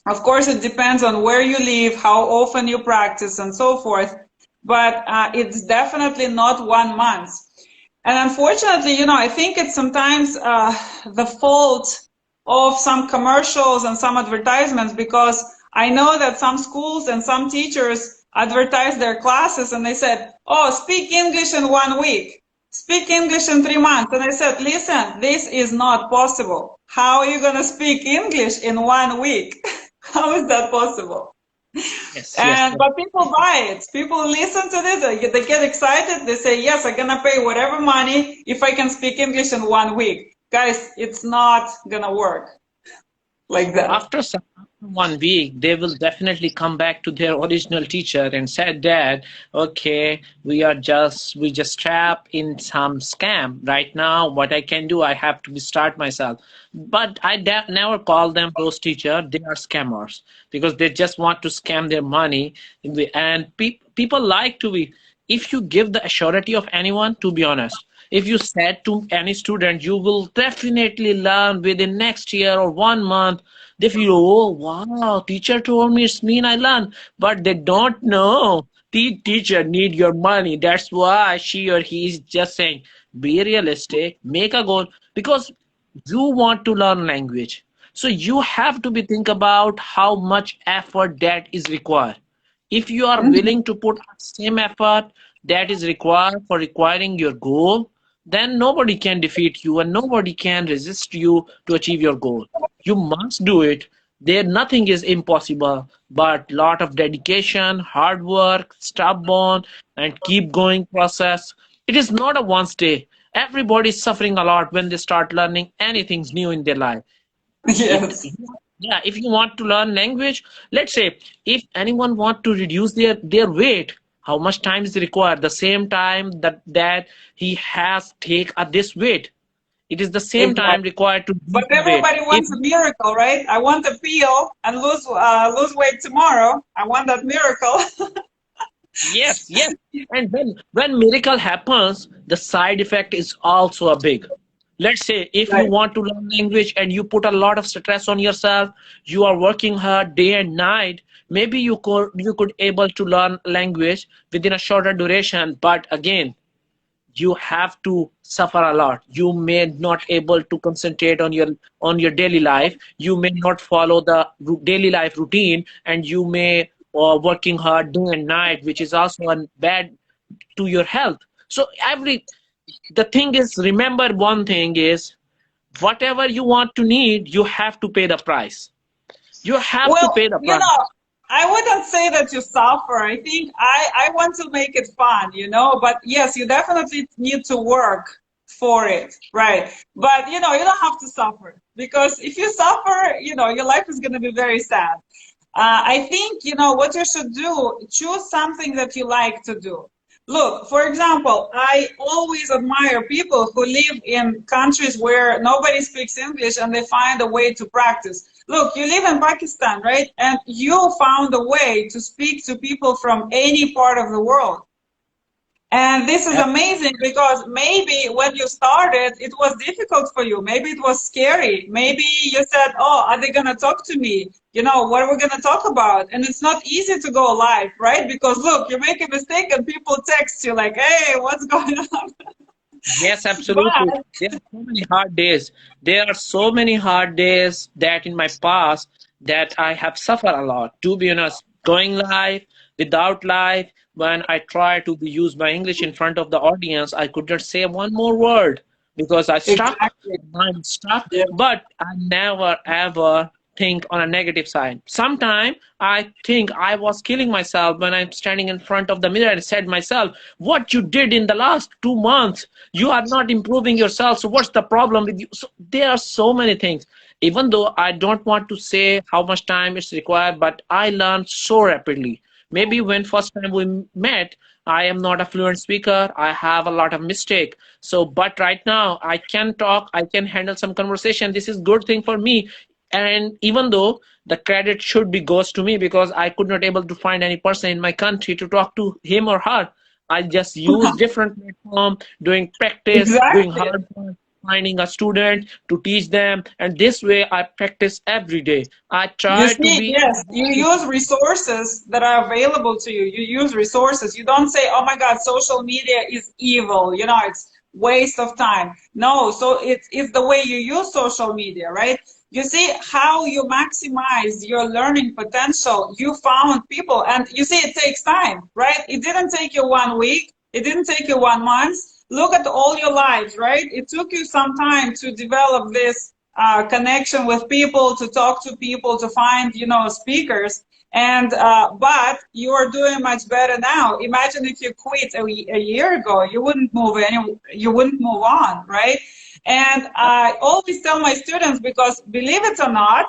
Of course, it depends on where you live, how often you practice, and so forth. But it's definitely not 1 month. And unfortunately, you know, I think it's sometimes the fault of some commercials and some advertisements, because I know that some schools and some teachers advertise their classes and they said, oh, speak English in 1 week, speak English in 3 months. And I said, listen, this is not possible. How are you going to speak English in 1 week? How is that possible? Yes, yes. But people buy it. People listen to this. They get excited. They say, yes, I'm going to pay whatever money if I can speak English in 1 week. Guys, it's not going to work like that. After 1 week, they will definitely come back to their original teacher and said, Dad, okay, we just trapped in some scam right now. What I can do, I have to start myself. But I never call them those teachers. They are scammers because they just want to scam their money. And people like to be, if you give the surety of anyone, to be honest, if you said to any student, you will definitely learn within next year or 1 month, they feel, oh, wow, teacher told me, it's mean I learn. But they don't know the teacher need your money. That's why she or he is just saying, be realistic, make a goal, because you want to learn language. So you have to be think about how much effort that is required. If you are willing to put same effort that is required for requiring your goal, then nobody can defeat you and nobody can resist you to achieve your goal. You must do it. There nothing is impossible, but lot of dedication, hard work, stubborn, and keep going process. It is not a one stay. Everybody is suffering a lot when they start learning anything new in their life. If Yes. yeah, if you want to learn language, let's say if anyone want to reduce their weight, how much time is required? The same time that he has take this weight, it is the same Exactly. time required to But lose the weight. everybody If wants a miracle, right? I want to peel and lose weight tomorrow. I want that miracle. yes, yes, and when miracle happens, the side effect is also a big. Let's say if you Right. want to learn language and you put a lot of stress on yourself, you are working hard day and night, maybe you could able to learn language within a shorter duration, but again, you have to suffer a lot. You may not able to concentrate on your daily life. You may not follow the daily life routine, and you may working hard day and night, which is also bad to your health. So the thing is, remember one thing is, whatever you want to need, you have to pay the price. You have to Well, pay the you price. know, I wouldn't say that you suffer. I think I want to make it fun, you know, but yes, you definitely need to work for it, right? But, you know, you don't have to suffer, because if you suffer, you know, your life is going to be very sad. I think, you know, what you should do, choose something that you like to do. Look, for example, I always admire people who live in countries where nobody speaks English and they find a way to practice. Look, you live in Pakistan, right? And you found a way to speak to people from any part of the world. And this is amazing, because maybe when you started, it was difficult for you. Maybe it was scary. Maybe you said, oh, are they going to talk to me? You know, what are we going to talk about? And it's not easy to go live, right? Because look, you make a mistake and people text you like, hey, what's going on? Yes, absolutely. But There are so many hard days. There are so many hard days that in my past that I have suffered a lot. To be honest, going live, without live, when I try to use my English in front of the audience, I could not say one more word because I stuck. exactly. I'm stuck. Yeah. But I never ever think on a negative side. Sometimes I think I was killing myself when I'm standing in front of the mirror and said myself, what you did in the last 2 months, you are not improving yourself. So what's the problem with you? So there are so many things. Even though I don't want to say how much time is required, but I learned so rapidly. Maybe when first time we met, I am not a fluent speaker. I have a lot of mistake. So, but right now I can talk. I can handle some conversation. This is good thing for me. And even though the credit should be goes to me because I could not able to find any person in my country to talk to him or her, I just use different platform, doing practice, doing Exactly. hard work, finding a student to teach them, and this way I practice every day. I You try to see, be. yes, you use resources that are available to you. You use resources. You don't say, "Oh my God, social media is evil." You know, it's waste of time. No, so it's the way you use social media, right? You see how you maximize your learning potential. You found people, and you see it takes time, right? It didn't take you 1 week. It didn't take you 1 month. Look at all your lives, right? It took you some time to develop this connection with people, to talk to people, to find, speakers. And but you are doing much better now. Imagine if you quit a year ago, you wouldn't move on, right? And I always tell my students, because believe it or not,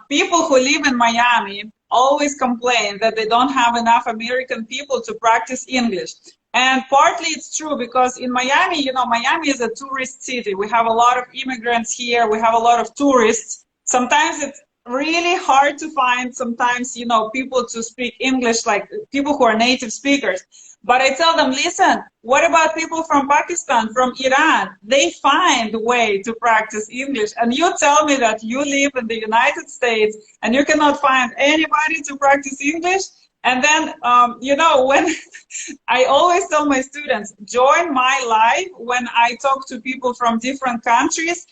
people who live in Miami always complain that they don't have enough American people to practice English. And partly it's true because in Miami, Miami is a tourist city. We have a lot of immigrants here. We have a lot of tourists. Sometimes it's really hard to find sometimes, people to speak English, like people who are native speakers. But I tell them, listen, what about people from Pakistan, from Iran? They find a way to practice English. And you tell me that you live in the United States and you cannot find anybody to practice English? And then, when I always tell my students, join my live when I talk to people from different countries,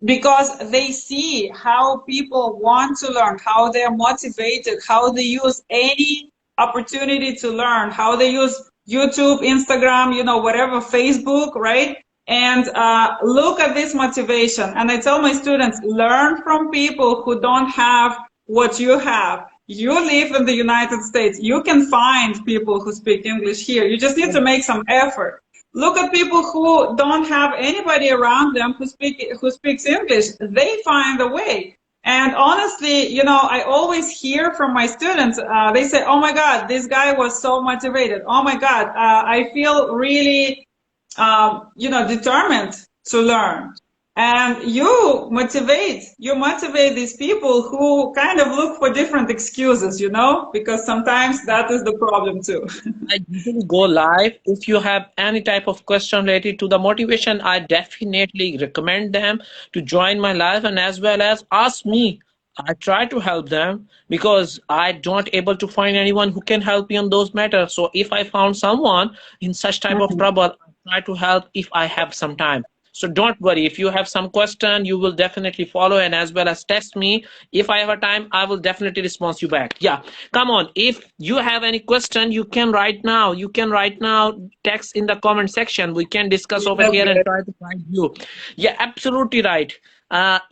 because they see how people want to learn, how they're motivated, how they use any opportunity to learn, how they use YouTube, Instagram, whatever, Facebook, right? And look at this motivation. And I tell my students, learn from people who don't have what you have. You live in the United States. You can find people who speak English here. You just need to make some effort. Look at people who don't have anybody around them who speaks English. They find a way. And honestly, I always hear from my students. They say, "Oh my God, this guy was so motivated. Oh my God, I feel really, determined to learn." And you motivate these people who kind of look for different excuses, because sometimes that is the problem too. I usually go live. If you have any type of question related to the motivation, I definitely recommend them to join my live and as well as ask me. I try to help them because I don't able to find anyone who can help me on those matters. So if I found someone in such type of trouble, I try to help if I have some time. So don't worry. If you have some question, you will definitely follow and as well as text me. If I have a time, I will definitely respond you back. Yeah, come on. If you have any question, you can write now. You can write now, text in the comment section. We can discuss over here and Okay. try to find you. Yeah, absolutely right.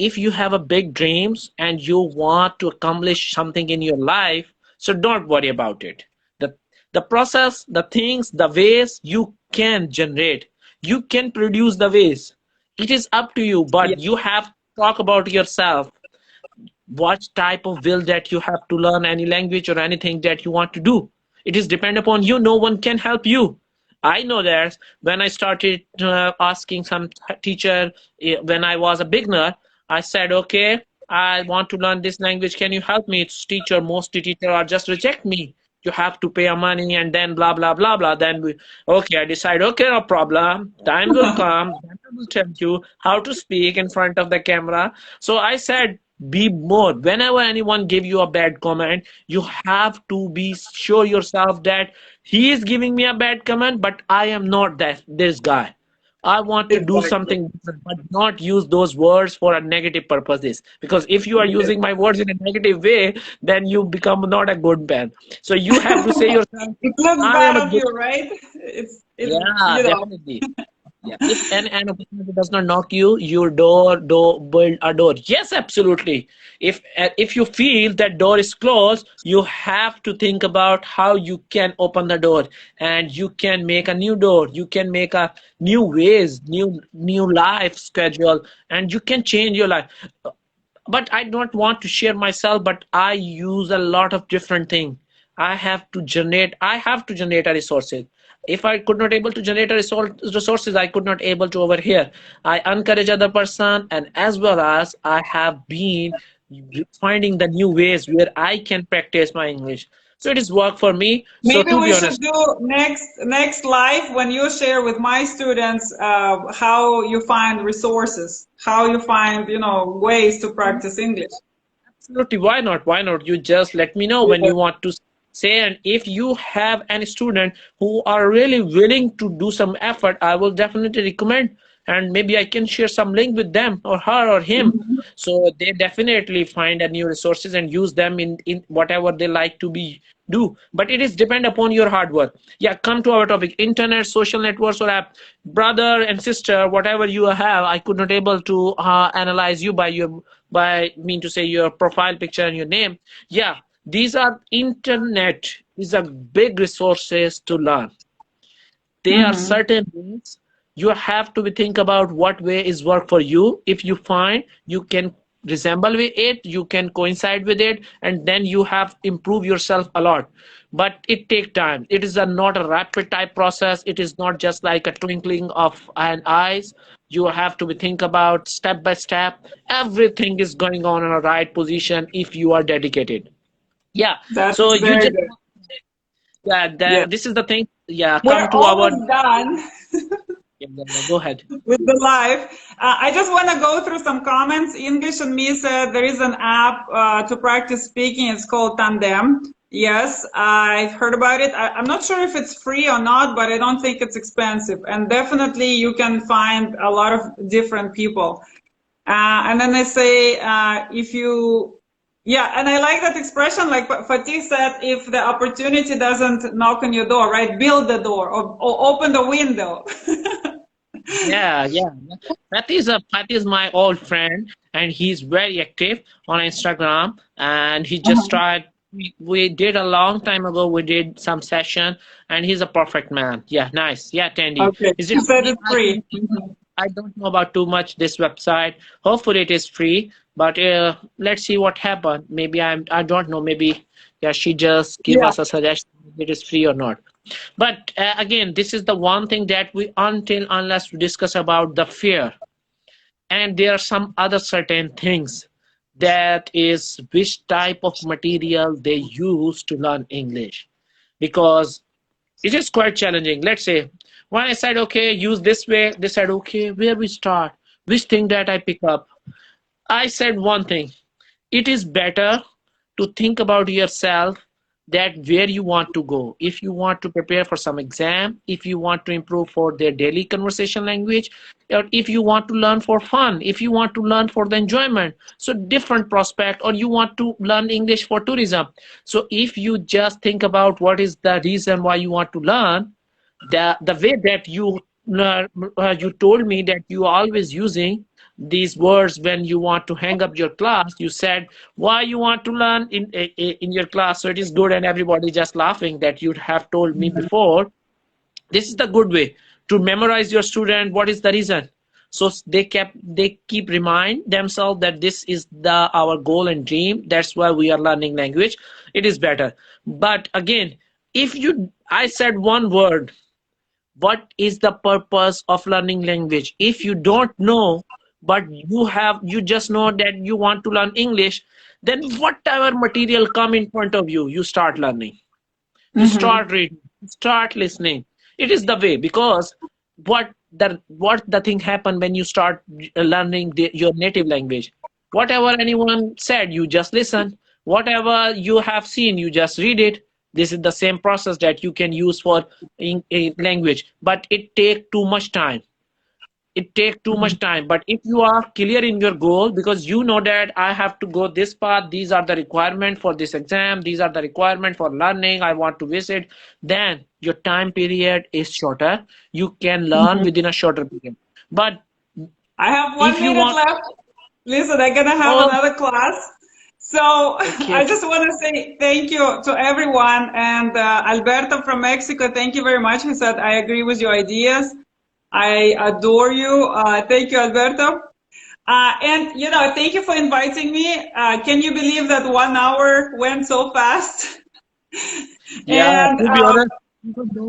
If you have a big dreams and you want to accomplish something in your life, so don't worry about it. The the process, the things, the ways you can generate, you can produce the ways. It is up to you, Yeah. but you have to talk about yourself. What type of will that you have to learn any language or anything that you want to do. It is depend upon you. No one can help you. I know that when I started asking some teacher when I was a beginner, I said, okay, I want to learn this language. Can you help me? It's teacher, most teacher are just reject me. You have to pay a money and then blah blah blah blah. Then okay, I decide, okay, no problem. Time will come. Then I will tell you how to speak in front of the camera. So I said, be more. Whenever anyone give you a bad comment, you have to be sure yourself that he is giving me a bad comment, but I am not this guy. I want to do Exactly. something different, but not use those words for a negative purposes. Because if you are Yes. using my words in a negative way, then you become not a good man. So you have to say yourself, It looks I am bad a on good. you, right? It's Yeah, definitely. Yeah, if an opportunity does not knock you, your door build a door. Yes, absolutely. If you feel that door is closed, you have to think about how you can open the door, and you can make a new door. You can make a new ways, new life schedule, and you can change your life. But I don't want to share myself, but I use a lot of different things. I have to generate a resources. If I could not able to generate a resources, I could not able to over here. I encourage other person, and as well as I have been finding the new ways where I can practice my English. So it is work for me. So Maybe to we be should honest, do next live when you share with my students how you find resources, how you find, ways to practice English. absolutely. Why not? Why not? You just let me know when Yeah. you want to say. And if you have any student who are really willing to do some effort, I will definitely recommend. And maybe I can share some link with them or her or him. So they definitely find a new resources and use them in whatever they like to be do. But it is depend upon your hard work. Yeah, come to our topic. Internet, social networks or app. Brother and sister, whatever you have, I could not able to analyze you by mean to say your profile picture and your name. Yeah, these are internet is a big resources to learn. There are Hmm. certain things you have to be think about what way is work for you. If you find you can resemble with it, you can coincide with it, and then you have improve yourself a lot. But it take time. It is not a rapid type process. It is not just like a twinkling of an eyes. You have to be think about step by step. Everything is going on in a right position if you are dedicated. Yeah. So That's you very just good. yeah, Yeah. this is the thing. Yeah, We're come to our almost done yeah, go ahead. with the live. I just want to go through some comments. English and me said there is an app to practice speaking. It's called Tandem. Yes, I've heard about it. I'm not sure if it's free or not, but I don't think it's expensive. And definitely you can find a lot of different people. And then they say, if you, yeah, and I like that expression, like Fatih said, if the opportunity doesn't knock on your door, right, build the door or open the window. Yeah, yeah. That is my old friend, and he's very active on Instagram. And he just Uh-huh. tried. We did a long time ago. We did some session, and he's a perfect man. Yeah, nice. Yeah, Tandy. Okay, Is you it said free? it's free. I don't know about too much this website. Hopefully, it is free. But let's see what happened. Maybe I don't know. Maybe yeah, she just give Yeah, us a suggestion if it is free or not. But again, this is the one thing that we until unless we discuss about the fear, and there are some other certain things that is which type of material they use to learn English, because it is quite challenging. Let's say when I said okay, use this way, they said okay, where we start, which thing that I pick up. I said one thing, it is better to think about yourself that where you want to go. If you want to prepare for some exam, if you want to improve for their daily conversation language, or if you want to learn for fun, if you want to learn for the enjoyment, so different prospect, or you want to learn English for tourism. So if you just think about what is the reason why you want to learn, the way that you told me that you are always using these words when you want to hang up your class. You said why you want to learn in your class, so it is good, and everybody just laughing that you have told me before. This is the good way to memorize your student what is the reason. So they keep remind themselves that this is the our goal and dream, that's why we are learning language. It is better. But again, if you I said one word, what is the purpose of learning language if you don't know, but you just know that you want to learn English, then whatever material come in front of you, you start learning, you hmm start reading, you start listening. It is the way, because what the thing happen when you start learning your native language, whatever anyone said, you just listen. Whatever you have seen, you just read it. This is the same process that you can use for in language, but it take too much time. it takes too much time. But if you are clear in your goal, because you know that I have to go this path, these are the requirement for this exam, these are the requirement for learning, I want to visit, then your time period is shorter. You can learn Mhm. within a shorter period. But I have if one you minute want, left. Listen, I'm gonna have oh, another class. So okay, I okay. just want to say thank you to everyone. And Alberto from Mexico, thank you very much. He said, I agree with your ideas. I adore you. Thank you, Alberto. And, thank you for inviting me. Can you believe that 1 hour went so fast? Yeah, And to be honest,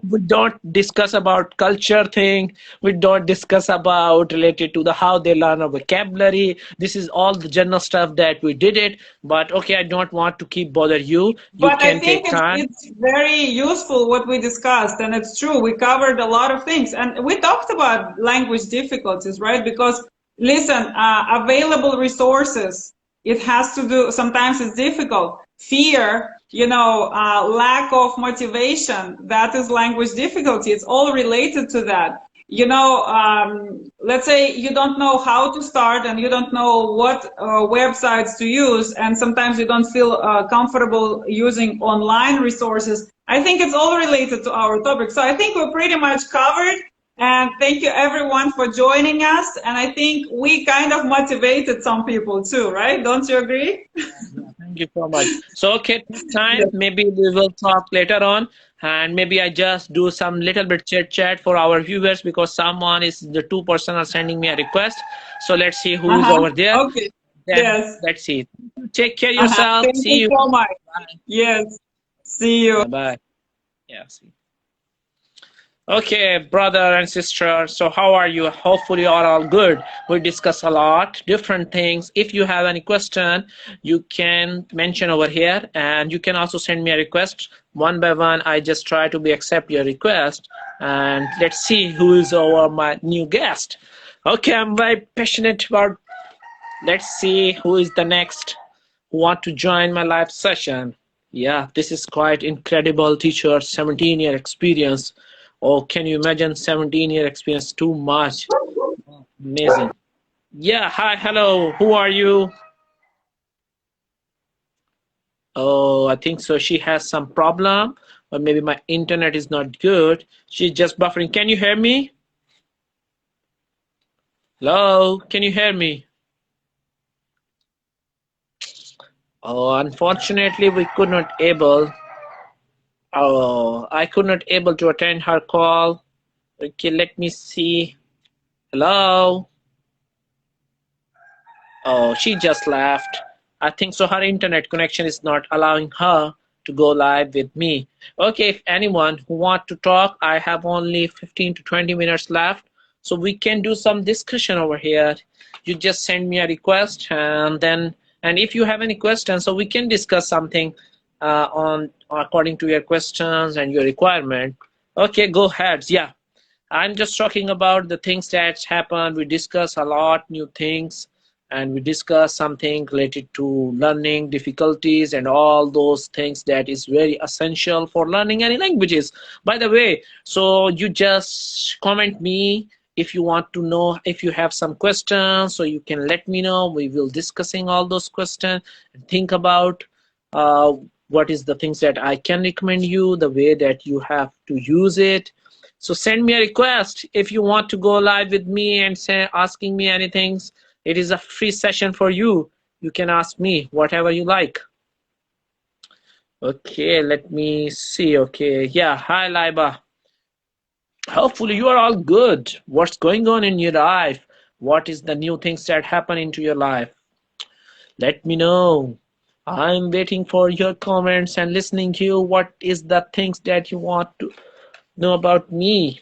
we don't discuss about culture thing. We don't discuss about related to the how they learn a vocabulary. This is all the general stuff that we did it. But okay, I don't want to keep bother you. You But I can think take it's time. it's very useful what we discussed, and it's true. We covered a lot of things, and we talked about language difficulties, right? Because listen, available resources. It has to do. Sometimes it's difficult. Fear, lack of motivation. That is language difficulty. It's all related to that. Let's say you don't know how to start and you don't know what websites to use, and sometimes you don't feel comfortable using online resources. I think it's all related to our topic. So I think we're pretty much covered. And thank you everyone for joining us. And I think we kind of motivated some people too, right? Don't you agree? Yeah, thank you so much. So, okay, take time. Yes. Maybe we will talk later on, and maybe I just do some little bit chit chat for our viewers because someone is the two person are sending me a request. So let's see who is Uh-huh. over there. Okay. Then Yes. let's see. Take care Uh-huh. yourself. Thank See you you. so much. Bye. Yes. See you. Yeah, bye. Yeah, see. Okay, brother and sister. So how are you? Hopefully you are all good. We discuss a lot, different things. If you have any question, you can mention over here, and you can also send me a request one by one. I just try to be accept your request, and let's see who is our my new guest. Okay, I'm very passionate about. Let's see who is the next who want to join my live session. Yeah, this is quite incredible teacher, 17-year experience. Oh, can you imagine 17-year experience? Too much. Amazing. Yeah, hi, hello. Who are you? Oh, I think so. She has some problem, or maybe my internet is not good. She's just buffering. Can you hear me? Hello, can you hear me? Oh, unfortunately, we could not able. Oh, I could not able to attend her call. Okay, let me see. Hello. Oh, she just left. I think so. Her internet connection is not allowing her to go live with me. Okay, if anyone who want to talk, I have only 15 to 20 minutes left, so we can do some discussion over here. You just send me a request, and then, and if you have any questions, so we can discuss something on according to your questions and your requirement. Okay, go ahead. Yeah, I'm just talking about the things that happen. We discuss a lot new things, and we discuss something related to learning difficulties and all those things that is very essential for learning any languages. By the way, so you just comment me if you want to know, if you have some questions, so you can let me know. We will discussing all those questions and think about uh, what is the things that I can recommend you, the way that you have to use it. So send me a request if you want to go live with me and say asking me anything. It is a free session for you. You can ask me whatever you like. Okay, let me see. Okay, yeah. Hi, Laiba. Hopefully you are all good. What's going on in your life? What is the new things that happen into your life? Let me know. I'm waiting for your comments and listening to you. What is the things that you want to know about me?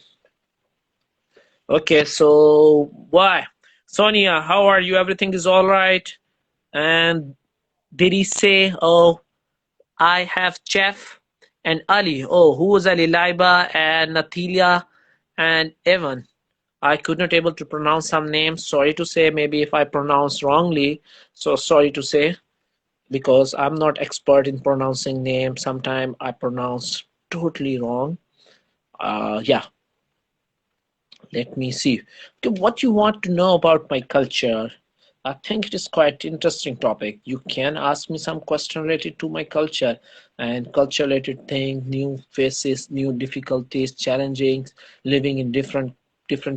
Okay, so why? Sonia, how are you? Everything is all right? And did he say, oh, I have Jeff and Ali? Oh, who was Ali? Laiba and Natalia and Evan. I could not able to pronounce some names. Sorry to say, maybe if I pronounce wrongly. So sorry to say, because I'm not expert in pronouncing names. Sometimes I pronounce totally wrong. Yeah. Let me see. Okay, what you want to know about my culture? I think it is quite interesting topic. You can ask me some question related to my culture and culture related things, new faces, new difficulties, challenges, living in different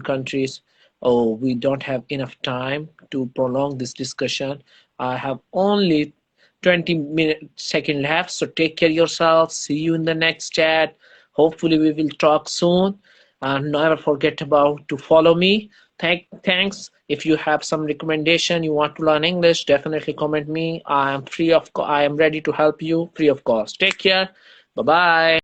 countries. Oh, we don't have enough time to prolong this discussion. I have only 20 second left, so take care of yourself. See you in the next chat. Hopefully we will talk soon, and never forget about to follow me. Thanks. If you have some recommendation, you want to learn English, definitely comment me. I am ready to help you free of cost. Take care. Bye bye.